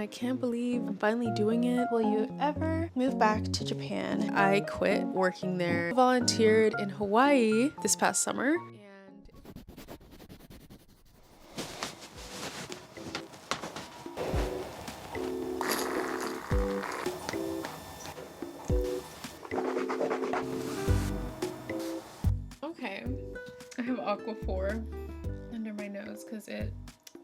I can't believe I'm finally doing it. Will you ever move back to Japan? I quit working there. Volunteered in Hawaii this past summer. Okay, I have Aquaphor under my nose because it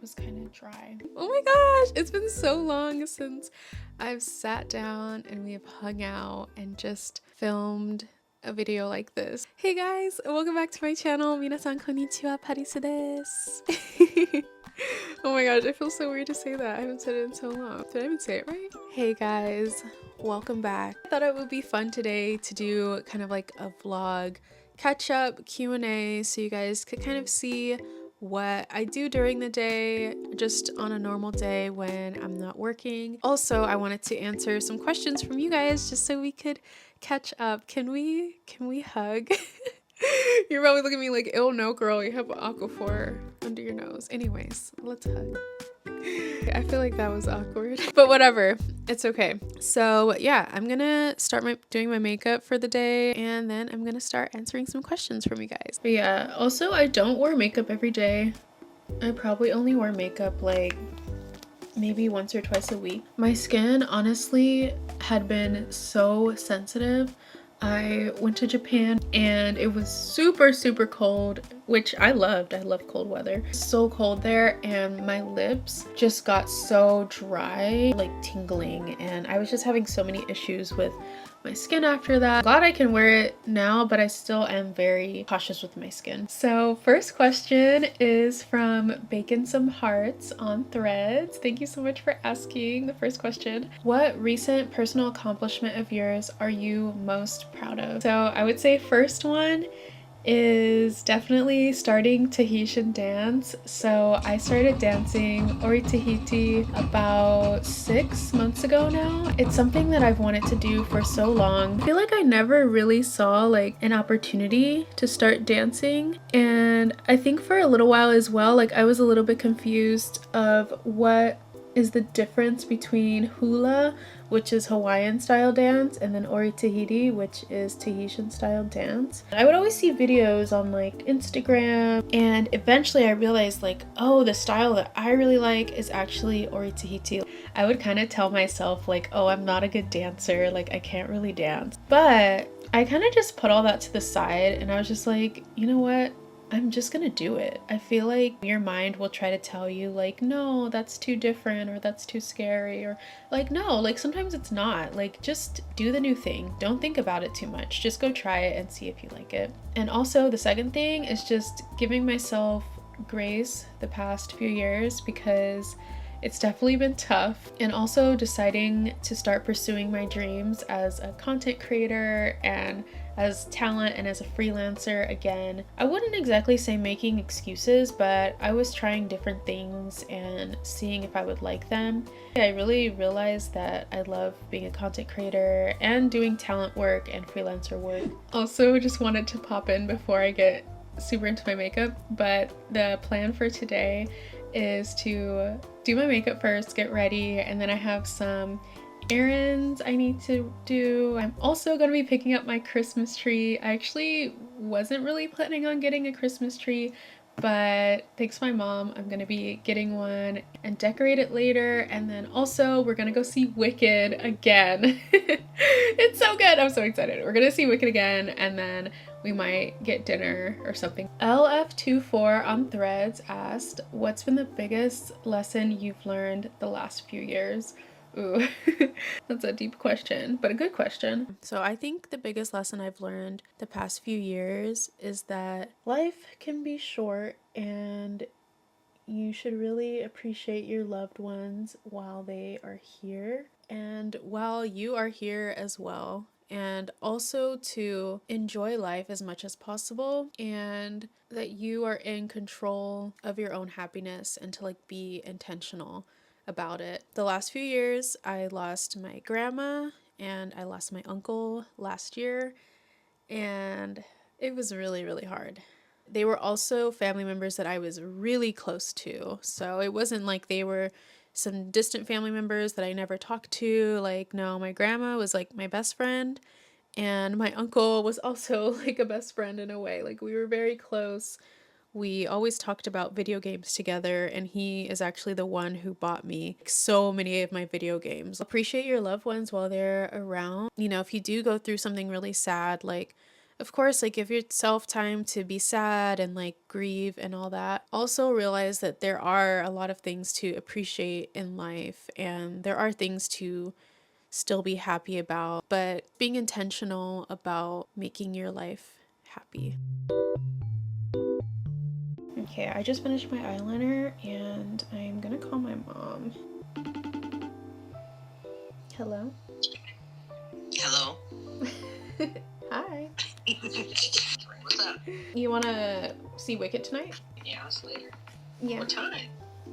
was kind of dry. Oh my gosh, it's been so long since I've sat down and we have hung out and just filmed a video like this. Hey guys, welcome back to my channel. Minasan konnichiwa, Parisu desu. Oh my gosh, I feel so weird to say that. I haven't said it in so long. Did I even say it right? Hey guys, welcome back. I thought it would be fun today to do kind of like a vlog catch up Q&A so you guys could kind of see what I do during the day, just on a normal day when I'm not working. Also, I wanted to answer some questions from you guys just so we could catch up. Can we hug? You're probably looking at me like, oh no girl, you have Aquaphor under your nose. Anyways, let's hug. I feel like that was awkward, but whatever, it's okay. So yeah, I'm gonna start doing my makeup for the day, and then I'm gonna start answering some questions from you guys. But yeah, also I don't wear makeup every day. I probably only wear makeup like maybe once or twice a week. My skin honestly had been so sensitive. I went to Japan and it was super cold, which I loved. I love cold weather. So cold there, and my lips just got so dry, like tingling, and I was just having so many issues with my skin after that. Glad I can wear it now, but I still am very cautious with my skin. So first question is from Bacon Some Hearts on Threads. Thank you so much for asking the first question. What recent personal accomplishment of yours are you most proud of? So I would say first one is definitely starting Tahitian dance. So I started dancing Ori Tahiti about 6 months ago now. It's something that I've wanted to do for so long. I feel like I never really saw like an opportunity to start dancing, and I think for a little while as well, like I was a little bit confused of what is the difference between hula, which is Hawaiian style dance, and then Ori Tahiti, which is Tahitian style dance. I would always see videos on like Instagram, and eventually I realized like, oh, the style that I really like is actually Ori Tahiti. I would kind of tell myself like, oh, I'm not a good dancer, like I can't really dance. But I kind of just put all that to the side, and I was just like, you know what? I'm just gonna do it. I feel like your mind will try to tell you like, no, that's too different, or that's too scary, or like, no, like sometimes it's not. Like, just do the new thing. Don't think about it too much. Just go try it and see if you like it. And also the second thing is just giving myself grace the past few years, because it's definitely been tough, and also deciding to start pursuing my dreams as a content creator and as talent and as a freelancer again. I wouldn't exactly say making excuses, but I was trying different things and seeing if I would like them. I really realized that I love being a content creator and doing talent work and freelancer work. Also, just wanted to pop in before I get super into my makeup, but the plan for today is to do my makeup first, get ready, and then I have some errands I need to do. I'm also going to be picking up my Christmas tree. I actually wasn't really planning on getting a Christmas tree, but thanks to my mom, I'm going to be getting one and decorate it later. And then also we're going to go see Wicked again. It's so good. I'm so excited. We're going to see Wicked again, and then we might get dinner or something. LF24 on Threads asked, what's been the biggest lesson you've learned the last few years? Ooh, that's a deep question, but a good question. So I think the biggest lesson I've learned the past few years is that life can be short, and you should really appreciate your loved ones while they are here and while you are here as well. And also to enjoy life as much as possible, and that you are in control of your own happiness, and to like be intentional about it. The last few years, I lost my grandma and I lost my uncle last year, and it was really hard. They were also family members that I was really close to, so it wasn't like they were some distant family members that I never talked to. Like, no, my grandma was like my best friend, and my uncle was also like a best friend in a way. Like, we were very close. We always talked about video games together, and he is actually the one who bought me so many of my video games. Appreciate your loved ones while they're around. You know, if you do go through something really sad, like, of course, like, give yourself time to be sad and like grieve and all that. Also realize that there are a lot of things to appreciate in life, and there are things to still be happy about, but being intentional about making your life happy. Okay, I just finished my eyeliner and I'm gonna call my mom. Hello? Hello? Hi. What's up? You wanna see Wicked tonight? Yeah, it's later. Yeah. What time?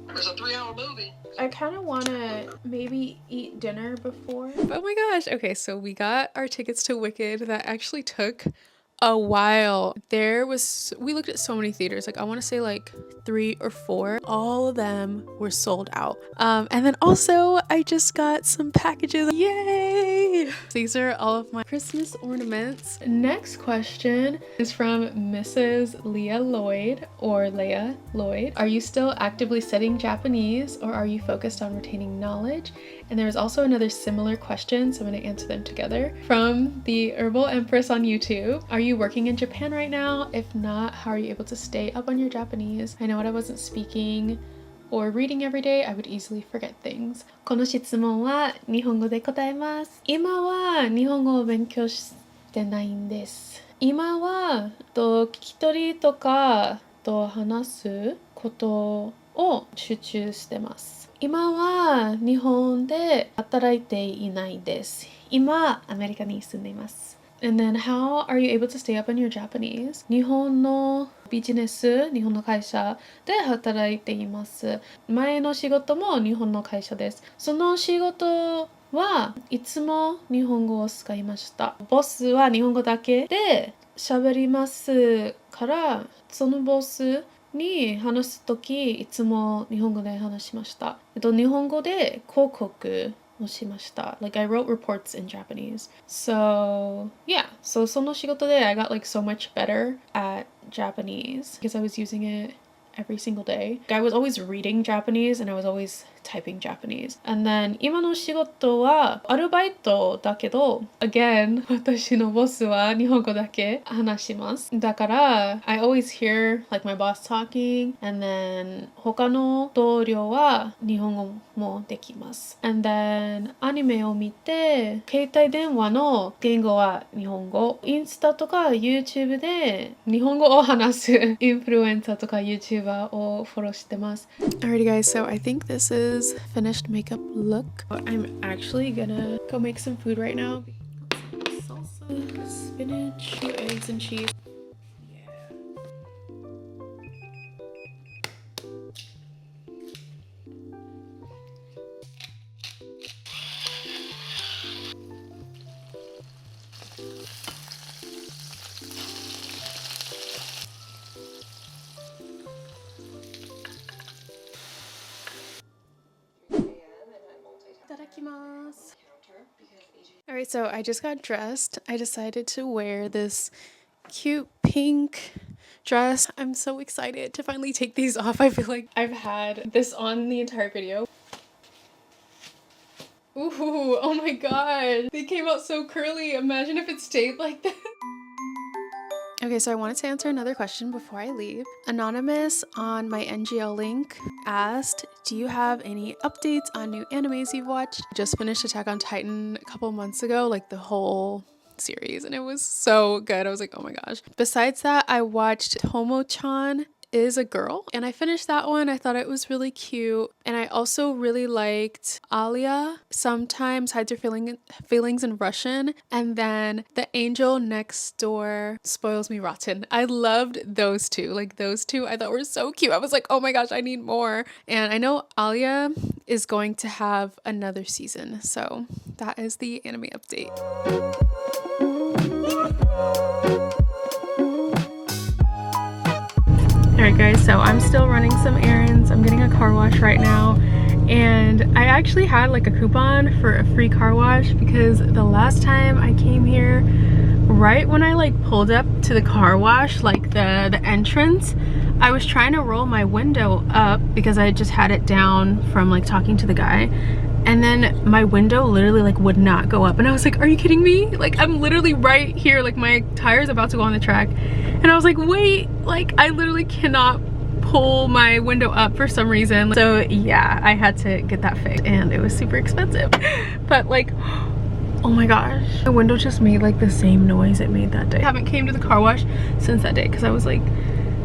There's a 3-hour movie. I kind of want to maybe eat dinner before. Oh my gosh. Okay, so we got our tickets to Wicked. That actually took a while. We looked at so many theaters, like I want to say like 3 or 4. All of them were sold out. And then also I just got some packages. Yay! These are all of my Christmas ornaments. Next question is from Mrs. Leah Lloyd, or Leah Lloyd. Are you still actively studying Japanese, or are you focused on retaining knowledge? And there was also another similar question, so I'm going to answer them together. From the Herbal Empress on YouTube. Are you working in Japan right now? If not, how are you able to stay up on your Japanese? I know when I wasn't speaking or reading every day, I would easily forget things. この質問は日本語で答えます。今は日本語を勉強してないんです。今は聞き取りとか話すことを集中してます。今は日本で働いていないです。今、アメリカに住んでいます。And then, how are you able to stay up on your Japanese? 日本のビジネス、日本の会社で働いています。前の仕事も日本の会社です。その仕事はいつも日本語を使いました。ボスは日本語だけで喋りますから、そのボスに話すときいつも日本語で話しました。日本語で広告をしました。Like I wrote reports in Japanese. So yeah, so その仕事で I got like so much better at Japanese because I was using it every single day. I was always reading Japanese and I was always typing Japanese. And then 今の仕事はアルバイトだけど again 私のボスは日本語だけ話します。だから I always hear like my boss talking, and then 他の同僚は日本語もできます。And then アニメを見て携帯電話の言語は日本語、インスタとか YouTube で日本語を話すインフルエンサーとか YouTuber をフォローしてます。Alrighty guys, so I think this is finished makeup look. I'm actually gonna go make some food right now. Salsa, spinach, 2 eggs and cheese. Alright, so I just got dressed. I decided to wear this cute pink dress. I'm so excited to finally take these off. I feel like I've had this on the entire video. Ooh, oh my god. They came out so curly. Imagine if it stayed like that. Okay, so I wanted to answer another question before I leave. Anonymous on my NGL link asked, do you have any updates on new animes you've watched? I just finished Attack on Titan a couple months ago, like the whole series, and it was so good. I was like, oh my gosh. Besides that, I watched Tomo-chan is a Girl, and I finished that one. I thought it was really cute, and I also really liked Alia Sometimes Hides Her Feelings in Russian, and then The Angel Next Door Spoils Me Rotten. I loved those two. Like, those two I thought were so cute. I was like, oh my gosh, I need more. And I know Alia is going to have another season, so that is the anime update. Alright guys, so I'm still running some errands. I'm getting a car wash right now, And I actually had like a coupon for a free car wash because the last time I came here, right when I like pulled up to the car wash, like the entrance, I was trying to roll my window up because I just had it down from like talking to the guy, and then my window literally like would not go up, and I was like, are you kidding me? Like, I'm literally right here, like my tire's about to go on the track, and I was like, wait, like I literally cannot pull my window up for some reason. So yeah, I had to get that fixed, and it was super expensive. But like, oh my gosh, the window just made like the same noise it made that day. I haven't came to the car wash since that day because I was like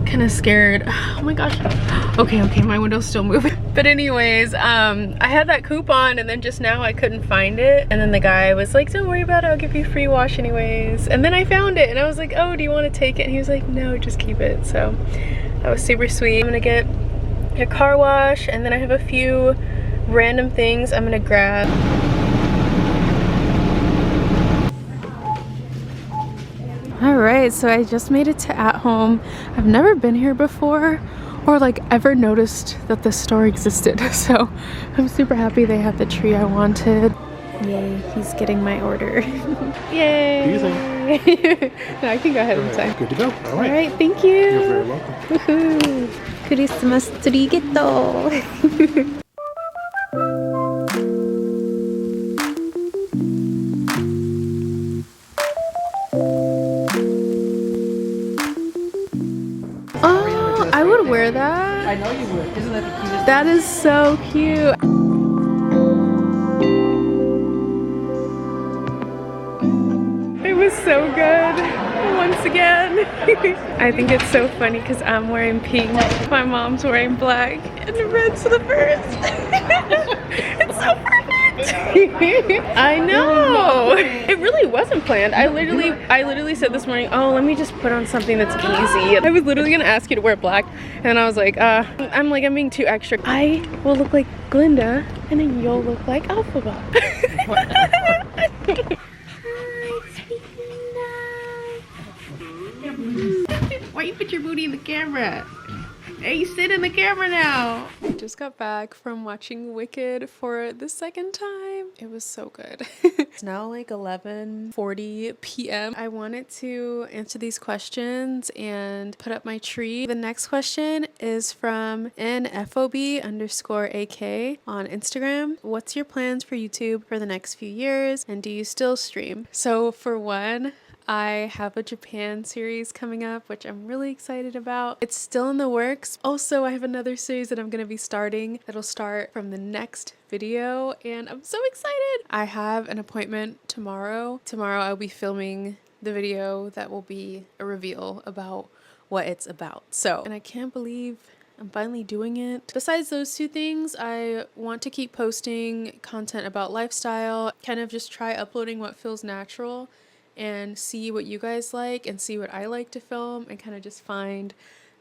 kind of scared. Oh my gosh. Okay, my window's still moving. But anyways, I had that coupon, and then just now I couldn't find it, and then the guy was like, don't worry about it, I'll give you a free wash anyways. And then I found it, and I was like, oh, do you want to take it? And he was like, no, just keep it. So that was super sweet. I'm gonna get a car wash, and then I have a few random things I'm gonna grab. Alright, so I just made it to At Home. I've never been here before or like ever noticed that this store existed, so I'm super happy they have the tree I wanted. Yay, he's getting my order. Yay! No, I can go ahead and sign. Good to go. Alright, thank you. You're very welcome. Woohoo! Christmas tree geto! Oh, I would wear that. I know you would. Isn't that the cutest? That is so cute. It was so good once again. I think it's so funny because I'm wearing pink, my mom's wearing black, and the red's the first. It's so perfect. I know. It really wasn't planned. I literally said this morning, oh, let me just put on something that's easy. I was literally gonna ask you to wear black, and I was like, I'm being too extra. I will look like Glinda, and then you'll look like Alphaba. Why you put your booty in the camera? Hey, sit in the camera now. I just got back from watching Wicked for the second time. It was so good. It's now like 11:40 p.m. I wanted to answer these questions and put up my tree. The next question is from NFOB_AK on Instagram. What's your plans for YouTube for the next few years, and do you still stream? So for one, I have a Japan series coming up, which I'm really excited about. It's still in the works. Also, I have another series that I'm going to be starting that'll start from the next video, and I'm so excited. I have an appointment tomorrow. Tomorrow I'll be filming the video that will be a reveal about what it's about. So, and I can't believe I'm finally doing it. Besides those two things, I want to keep posting content about lifestyle, kind of just try uploading what feels natural and see what you guys like and see what I like to film and kind of just find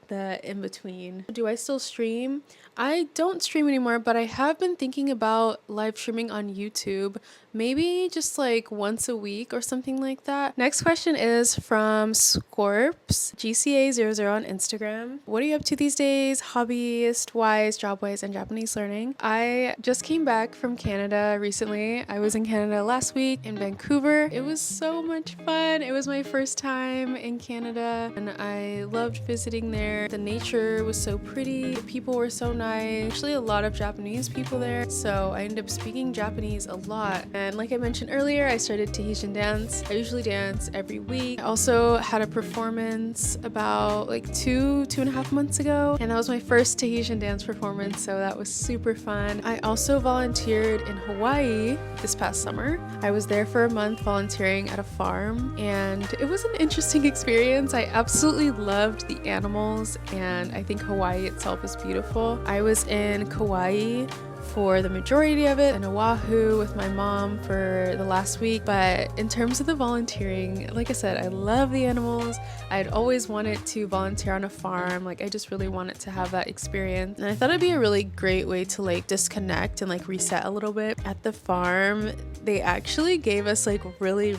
the in between. Do I still stream? I don't stream anymore, but I have been thinking about live streaming on YouTube, maybe just like once a week or something like that. Next question is from Scorps GCA00 on Instagram. What are you up to these days, hobbyist wise, job wise, and Japanese learning? I just came back from Canada recently. I was in Canada last week in Vancouver. It was so much fun. It was my first time in Canada, and I loved visiting there. The nature was so pretty. The people were so nice. Actually, a lot of Japanese people there, so I ended up speaking Japanese a lot. And like I mentioned earlier, I started Tahitian dance. I usually dance every week. I also had a performance about like two and a half months ago, and that was my first Tahitian dance performance, so that was super fun. I also volunteered in Hawaii this past summer. I was there for a month volunteering at a farm, and it was an interesting experience. I absolutely loved the animals, and I think Hawaii itself is beautiful. I was in Kauai for the majority of it, and Oahu with my mom for the last week. But in terms of the volunteering, like I said, I love the animals. I'd always wanted to volunteer on a farm. Like, I just really wanted to have that experience, and I thought it'd be a really great way to like disconnect and like reset a little bit. At the farm, they actually gave us like really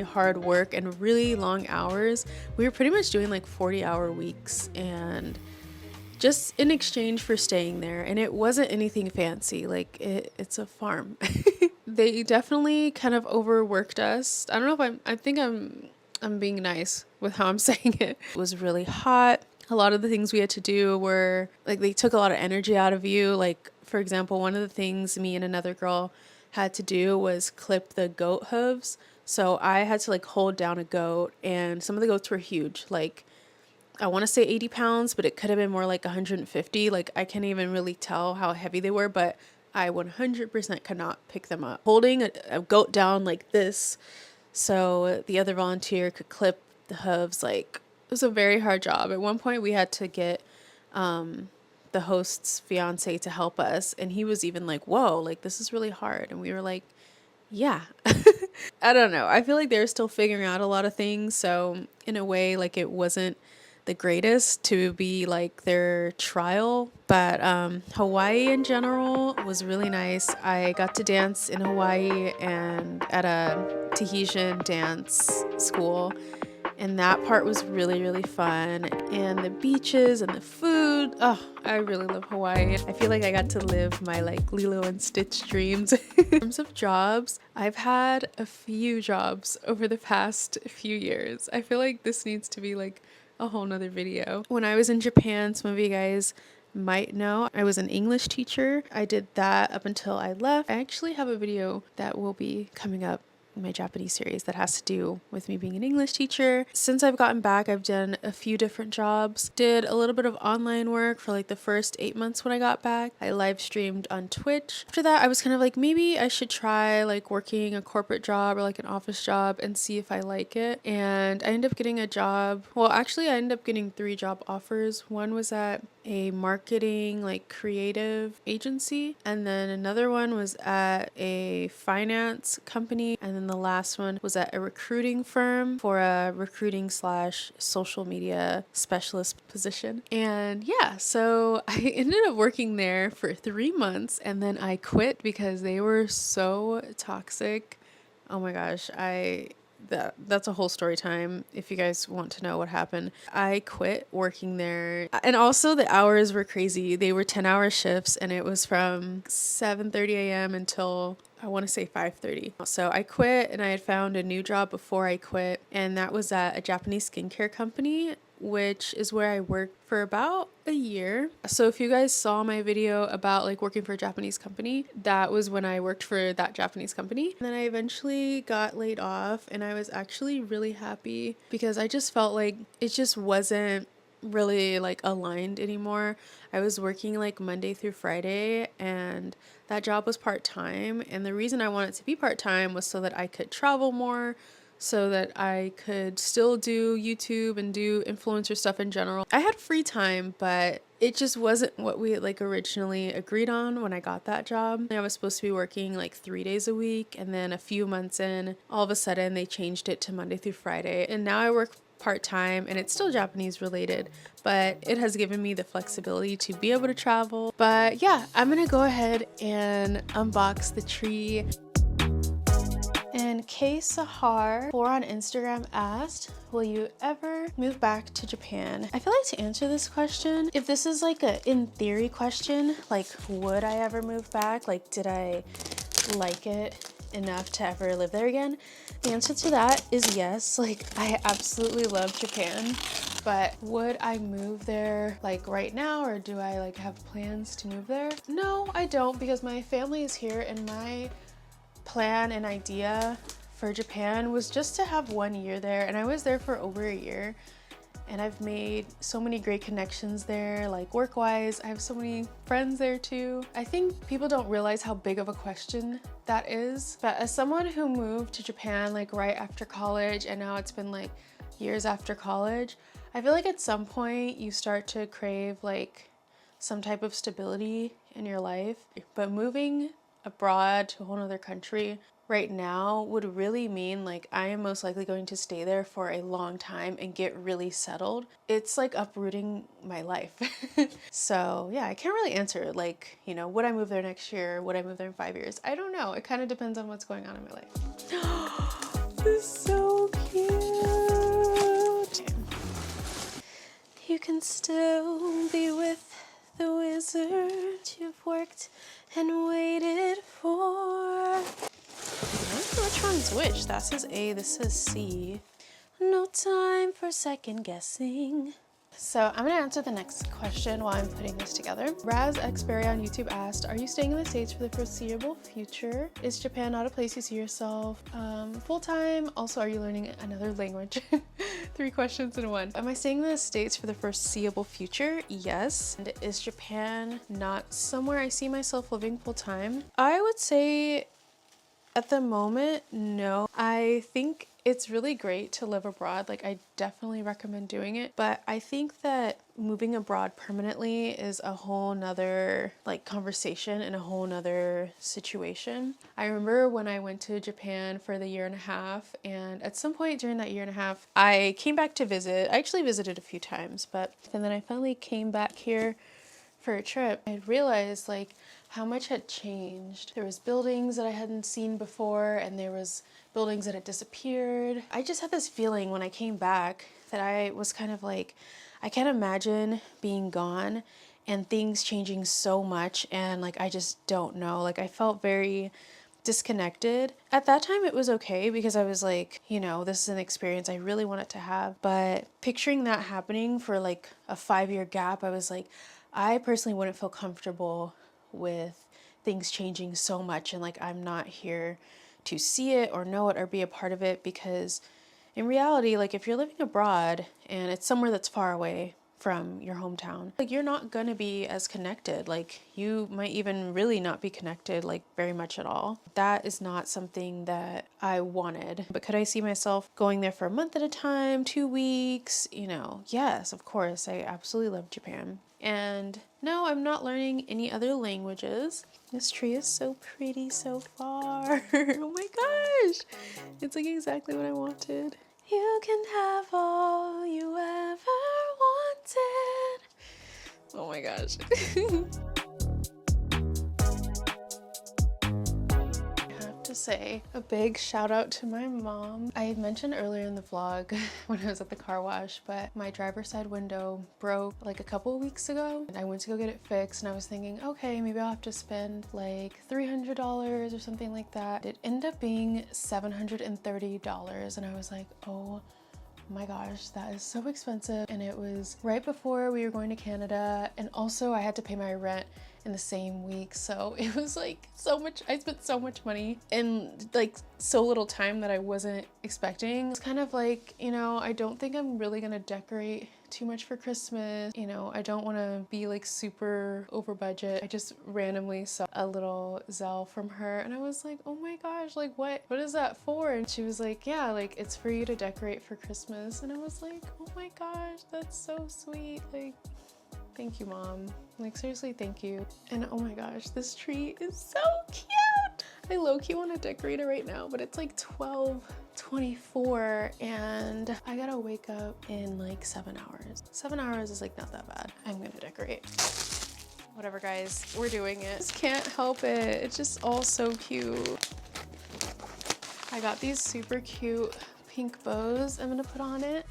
hard work and really long hours. We were pretty much doing like 40-hour weeks, and just in exchange for staying there. And it wasn't anything fancy. Like it's a farm. They definitely kind of overworked us. I don't know if I think I'm being nice with how I'm saying it. It was really hot. A lot of the things we had to do were like, they took a lot of energy out of you. Like, for example, one of the things me and another girl had to do was clip the goat hooves. So I had to like hold down a goat, and some of the goats were huge. Like, I want to say 80 pounds, but it could have been more like 150. Like, I can't even really tell how heavy they were, but I 100% could not pick them up. Holding a goat down like this so the other volunteer could clip the hooves, like, it was a very hard job. At one point we had to get the host's fiance to help us, and he was even like, whoa, like, this is really hard. And we were like, yeah. I don't know. I feel like they're still figuring out a lot of things. So in a way, like, it wasn't the greatest to be like their trial, but Hawaii in general was really nice. I got to dance in Hawaii and at a Tahitian dance school, and that part was really, really fun. And the beaches and the food, oh, I really love Hawaii. I feel like I got to live my like Lilo and Stitch dreams. In terms of jobs, I've had a few jobs over the past few years. I feel like this needs to be like a whole nother video. When I was in Japan, some of you guys might know, I was an English teacher. I did that up until I left. I actually have a video that will be coming up in my Japanese series that has to do with me being an English teacher. Since I've gotten back, I've done a few different jobs. Did a little bit of online work for like the first 8 months when I got back. I live streamed on Twitch. After that, I was kind of like, maybe I should try like working a corporate job or like an office job and see if I like it. And I ended up getting a job. Well, actually, I ended up getting 3 job offers. One was at a marketing like creative agency, and then another one was at a finance company, and then the last one was at a recruiting firm for a recruiting / social media specialist position. And yeah, so I ended up working there for 3 months, and then I quit because they were so toxic. Oh my gosh, that's a whole story time if you guys want to know what happened. I quit working there, and also the hours were crazy. They were 10-hour shifts, and it was from 7:30 a.m. until I want to say 5:30. So I quit, and I had found a new job before I quit, and that was at a Japanese skincare company, which is where I worked for about a year. So if you guys saw my video about like working for a Japanese company, that was when I worked for that Japanese company. And then I eventually got laid off, and I was actually really happy because I just felt like it just wasn't really like aligned anymore. I was working like Monday through Friday, and that job was part-time. And the reason I wanted to be part-time was so that I could travel more, so that I could still do YouTube and do influencer stuff in general. I had free time, but it just wasn't what we like originally agreed on when I got that job. I was supposed to be working like 3 days a week, and then a few months in, all of a sudden they changed it to Monday through Friday, and now I work part-time, and it's still Japanese related, but it has given me the flexibility to be able to travel. But yeah, I'm gonna go ahead and unbox the tree. And K Sahar 4 on Instagram asked, will you ever move back to Japan? I feel like to answer this question, if this is like a in theory question, like would I ever move back? Like, did I like it enough to ever live there again? The answer to that is yes. Like, I absolutely love Japan, but would I move there like right now, or do I like have plans to move there? No, I don't, because my family is here, and my plan and idea for Japan was just to have 1 year there, and I was there for over a year, and I've made so many great connections there, like work-wise. I have so many friends there too. I think people don't realize how big of a question that is, but as someone who moved to Japan like right after college, and now it's been like years after college, I feel like at some point you start to crave like some type of stability in your life. But moving abroad to a whole other country right now would really mean like I am most likely going to stay there for a long time and get really settled. It's like uprooting my life. So yeah, I can't really answer like, you know, would I move there next year? Would I move there in 5 years? I don't know. It kind of depends on what's going on in my life. This is so cute. You can still be with desert you've worked and waited for. I don't know which one's which. That says A, this says C. No time for second guessing. So I'm gonna answer the next question while I'm putting this together. Raz Xberry on YouTube asked, are you staying in the States for the foreseeable future? Is Japan not a place you see yourself full-time? Also, are you learning another language? 3 questions in one. Am I staying in the States for the foreseeable future? Yes. And is Japan not somewhere I see myself living full-time? I would say at the moment, no. I think it's really great to live abroad. Like, I definitely recommend doing it. But I think that moving abroad permanently is a whole nother like conversation and a whole nother situation. I remember when I went to Japan for the 1.5 years, and at some point during that 1.5 years, I came back to visit. I actually visited a few times, and then I finally came back here for a trip. I realized like how much had changed. There was buildings that I hadn't seen before, and there was buildings that had disappeared. I just had this feeling when I came back that I was kind of like, I can't imagine being gone and things changing so much, and like I just don't know. Like I felt very disconnected. At that time it was okay because I was like, you know, this is an experience I really wanted to have. But picturing that happening for like a 5-year gap, I was like, I personally wouldn't feel comfortable with things changing so much, and like I'm not here to see it or know it or be a part of it, because in reality, like if you're living abroad and it's somewhere that's far away from your hometown, like you're not gonna be as connected. Like you might even really not be connected like very much at all. That is not something that I wanted. But could I see myself going there for a month at a time, 2 weeks? You know, yes, of course. I absolutely love Japan. And no, I'm not learning any other languages. This tree is so pretty so far. Oh my gosh. It's like exactly what I wanted. You can have all you ever wanted. Oh my gosh. Say a big shout out to my mom. I had mentioned earlier in the vlog when I was at the car wash, but my driver's side window broke like a couple of weeks ago, and I went to go get it fixed, and I was thinking, okay, maybe I'll have to spend like $300 or something like that. It ended up being $730, and I was like, oh my gosh, that is so expensive. And it was right before we were going to Canada, and also I had to pay my rent in the same week, so it was like so much. I spent so much money in like so little time that I wasn't expecting. It's kind of like, you know, I don't think I'm really gonna decorate too much for Christmas. You know, I don't want to be like super over budget. I just randomly saw a little Zelle from her, and I was like, oh my gosh, like what is that for? And she was like, yeah, like it's for you to decorate for Christmas. And I was like, oh my gosh, that's so sweet. Like, thank you, Mom. Like seriously, thank you. And oh my gosh, this tree is so cute. I low-key want to decorate it right now, but it's like 12:24 and I gotta wake up in like 7 hours. 7 hours is like not that bad. I'm gonna decorate. Whatever guys, we're doing it. Just can't help it. It's just all so cute. I got these super cute pink bows I'm gonna put on it.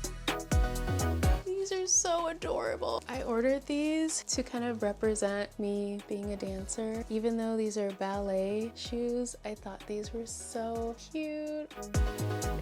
These are so adorable. I ordered these to kind of represent me being a dancer. Even though these are ballet shoes, I thought these were so cute.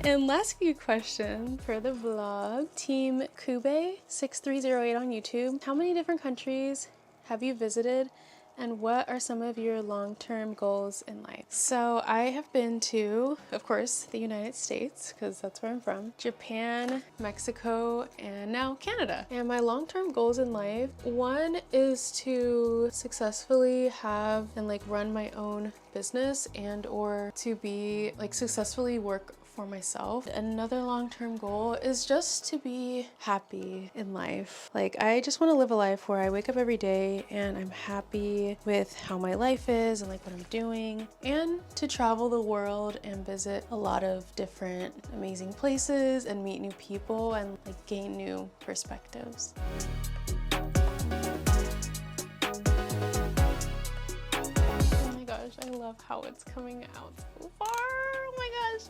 And last few question for the vlog. Team Kube6308 on YouTube. How many different countries have you visited? And what are some of your long-term goals in life? So I have been to, of course, the United States, because that's where I'm from, Japan, Mexico, and now Canada. And my long-term goals in life, one is to successfully have and like run my own business, and or to be like successfully work for myself. Another long-term goal is just to be happy in life. Like I just want to live a life where I wake up every day and I'm happy with how my life is and like what I'm doing, and to travel the world and visit a lot of different amazing places and meet new people and like gain new perspectives. Oh my gosh, I love how it's coming out so far. Oh my gosh.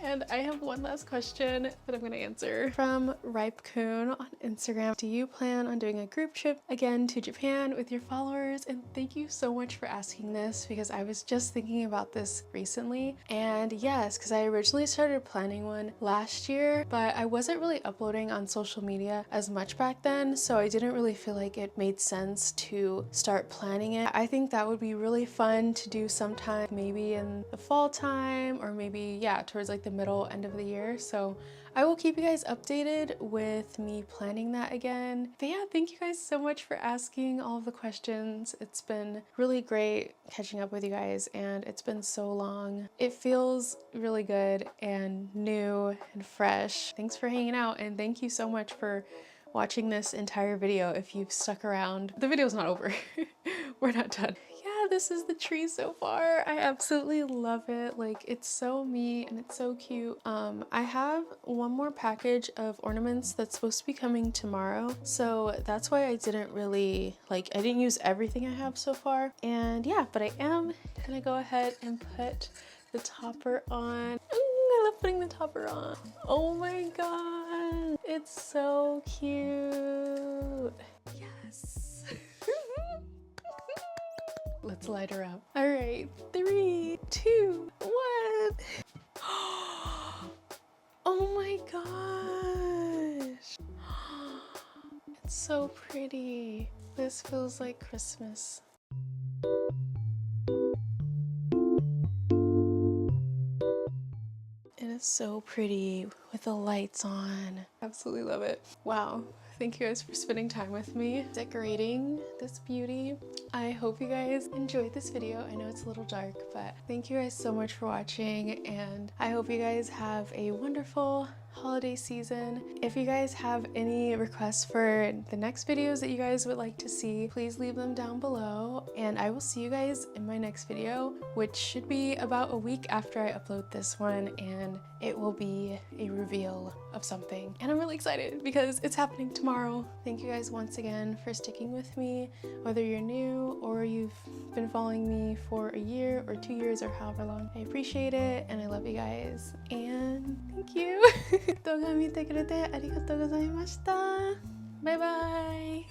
And I have one last question that I'm going to answer from Ripe-kun on Instagram. Do you plan on doing a group trip again to Japan with your followers? And thank you so much for asking this because I was just thinking about this recently. And yes, because I originally started planning one last year, but I wasn't really uploading on social media as much back then, so I didn't really feel like it made sense to start planning it. I think that would be really fun to do sometime, maybe in the fall time, or maybe, yeah, towards like the middle end of the year. So I will keep you guys updated with me planning that again. But yeah, thank you guys so much for asking all of the questions. It's been really great catching up with you guys, and it's been so long. It feels really good and new and fresh. Thanks for hanging out, and thank you so much for watching this entire video if you've stuck around. The video's not over. We're not done. Yeah, this is the tree so far. I absolutely love it. Like, it's so me and it's so cute. I have one more package of ornaments that's supposed to be coming tomorrow, so that's why I didn't really, I didn't use everything I have so far. And yeah, but I am gonna go ahead and put the topper on. I love putting the topper on. Oh my god, it's so cute. Yes. Let's light her up. All right, 3, 2, 1. Oh my gosh. It's so pretty. This feels like Christmas. It is so pretty with the lights on. Absolutely love it. Wow. Thank you guys for spending time with me decorating this beauty. I hope you guys enjoyed this video. I know it's a little dark, but thank you guys so much for watching, and I hope you guys have a wonderful holiday season. If you guys have any requests for the next videos that you guys would like to see, please leave them down below, and I will see you guys in my next video, which should be about a week after I upload this one, and it will be a reveal of something, and I'm really excited because it's happening tomorrow. Thank you guys once again for sticking with me, whether you're new or you've been following me for a year or 2 years or however long. I appreciate it, and I love you guys, and thank you. 動画見てくれてありがとうございました。バイバイ。